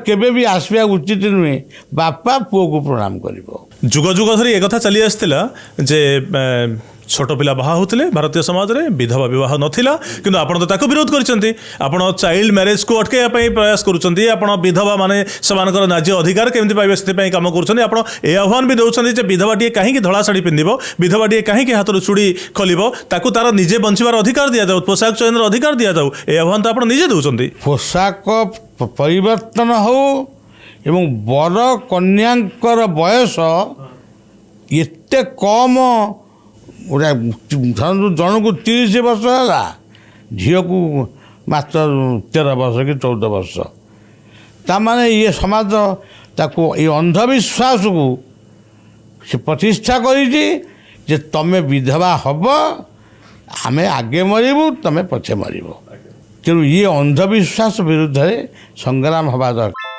केबे भी आसवा उचित नुहे बापा पुओ को प्रणाम करिवो। जुग जुग धरी एक चली आसला जे छोट पिला बाहा होते भारतीय समाज में विधवा विवाह नाला किंतु आपण तो ताको विरोध करछंती। आपण चाइल्ड मैरेज को अटके प्रयास करुछंती। आपण विधवा माने समानकर न्याय अधिकार केमती पाइबे से काम करुछंती। आपण ए आह्वान भी दउछंती जे विधवाटी कहीं धड़ा शाढ़ी पिंधिबो, विधवाटी कहीं हाथ चूड़ी खोलिबो, ताकू तार निजे बंचिबार अधिकार दिया जाऊ, पोशाक चयन अधिकार दिया जाऊ। ए आह्वान तो आपण निजे दउछंती। पोशाक परिवर्तन हो एवं बर कन्यांकर बयस एते कम जन को 30 वर्ष है, झील को मात्र 13 वर्ष कि 14 वर्ष। ताने ये समाज ताको ये अंधविश्वास को से प्रतिष्ठा कर तमें विधवा हब, आमे आगे मरबू तमें पछे मरब। तेणु ये अंधविश्वास विरुद्ध संग्राम हवा दरकार।